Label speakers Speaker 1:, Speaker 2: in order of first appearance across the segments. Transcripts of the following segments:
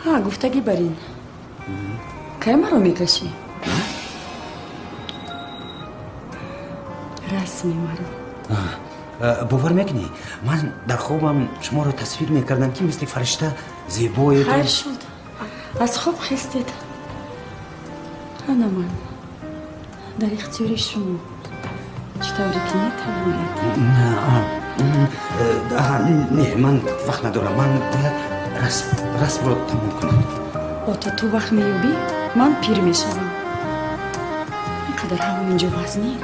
Speaker 1: ها گفتگی برین که ما رو میکشی رسمی مرا
Speaker 2: باور میکنی من در خوابم شما رو تصویر میکردم که مثل فرشته زیبایی
Speaker 1: خیر شد از خواب خستید انا من در اختیار شما چطوری که میتوانید
Speaker 2: نه من وقت ندارم من باید رسم رو تمام کنم
Speaker 1: با تو وقت میوبی من پیر میشم اینقدر هوا اینجا وزنی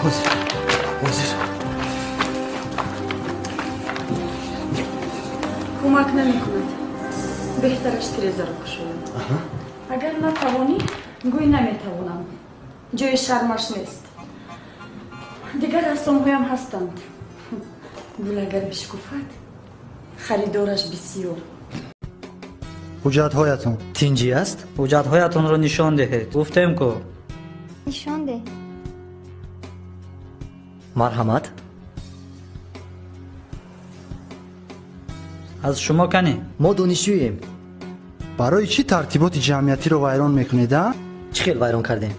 Speaker 2: حاضر
Speaker 1: کمک نمی کند بهترش تریزه رو کشویم اگر نتوانی گوی نمیتوانم جای شرمش نیست دیگر رسوم هایم هستند گل اگر بشکفت خریدارش بسیار
Speaker 3: حجت هایتون
Speaker 4: تینجی است؟ حجت هایتون رو نشان دهید گفتم که
Speaker 5: نشان ده
Speaker 4: مرحمت از شما کنی؟
Speaker 6: ما دانشجوییم.
Speaker 3: برای چی ترتیبات جمعیتی رو ویران میکنید؟
Speaker 6: چی خیلی ویران کردیم؟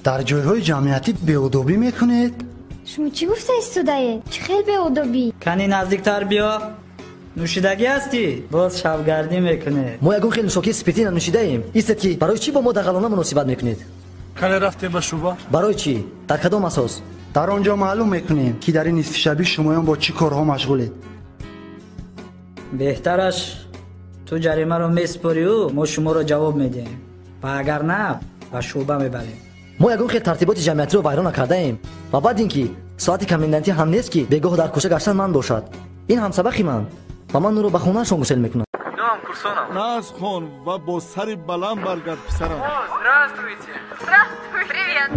Speaker 3: در جایهای جمعیتی بی‌ادبی میکنید؟
Speaker 5: شما چی گفته استودایه؟ چی خیلی بی‌ادبی؟
Speaker 4: کنی نزدیکتر بیا نوشیدگی هستی؟ باز شبگردی میکنه
Speaker 6: ما یگون خیلی نوشاکی سپیتی نوشیده ایم. ایست که برای چی با ما در قلانه مناسبت میکنید؟
Speaker 7: کنه رفتیم به شوبا؟
Speaker 6: برای چی؟ در کدام اساس؟
Speaker 3: در آنجا معلوم میکنیم که در این نصف شبی شمایان با چی کارها مشغولید.
Speaker 4: بهترش تو جریمه رو میسپاری و ما شما رو جواب میدیم و اگر نه به شعبه میبریم.
Speaker 6: ما یگون خیلی ترتیبات جمعیتی رو ویران نکرده ایم و بعد اینکه ساعت کمیننتی هم نیست که بگاه در کوچه گشتن من باشد. این هم سبقی من و من رو به خونه شون گسل میکنم.
Speaker 7: نام کورسونم ناز خون و با سری بلند برگرد پسرم.
Speaker 8: Здравствуйте. Здравствуй. Привет.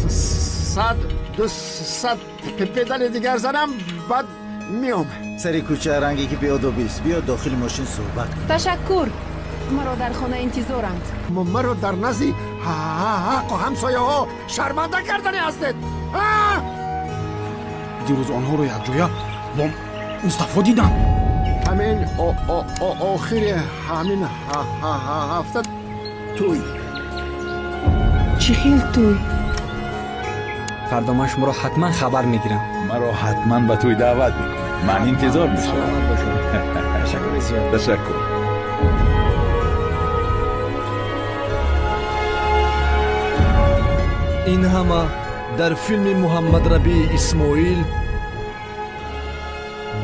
Speaker 9: 100 پدال دیگر زنم بعد میام.
Speaker 10: سری کوچه رنگی که بیادبی است. بیا داخل ماشین صحبت کن.
Speaker 8: تشکر. مرا در خانه انتظارند.
Speaker 9: مرا در نزی حق و همسایه ها شرمنده کردنی هستید.
Speaker 7: دیروز آنها رو یک جویا با مصطفی دیدم.
Speaker 9: همین آخر همین هفته توی
Speaker 8: چی خیلی توی؟
Speaker 11: فردا من شما رو حتما خبر میگیرم.
Speaker 12: مرا حتما به توی دعوت میکنم. من انتظار میشم.
Speaker 11: تشکر زیاد.
Speaker 12: تشکر.
Speaker 13: این همه در فیلم محمد ربیع اسماعیل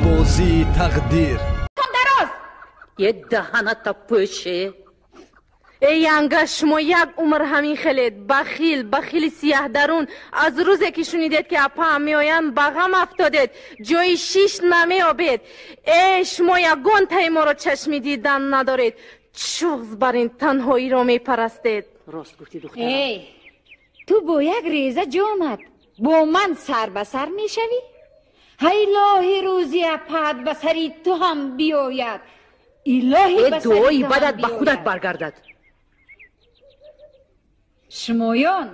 Speaker 13: بازی تقدیر.
Speaker 8: دراز یه دهنت پوشه. ای انگا شما یک عمر همین خلید بخیل سیاه درون از روزی که شنیدید که اپا هم میآیند به غم افتادید جای شیش نمیابید. ای شما یگان تای ما رو چشمی دیدن ندارید چوغز بر این تنهایی را میپرستید. راست گفتی دخترم.
Speaker 14: ای تو با یک ریزه جامت با من سر به سر میشوی؟ الهی روزی اپد به سری تو هم بیاید. الهی به سری
Speaker 8: دعایی
Speaker 14: تو
Speaker 8: بدت
Speaker 14: هم
Speaker 8: به خودت برگردد.
Speaker 14: شمایان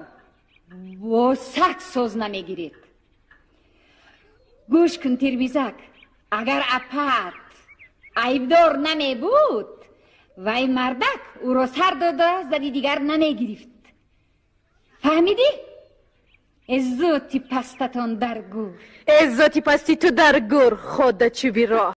Speaker 14: با سگ ساز نمیگیرید. گوش کن تیربیزک اگر اپد عیبدار نمی بود وی مردک او را سر داده زدی دیگر نمی گرفت. فهمیدی؟ عزتی پستتان در گور.
Speaker 8: عزتی پستی تو در گور خود چوبی را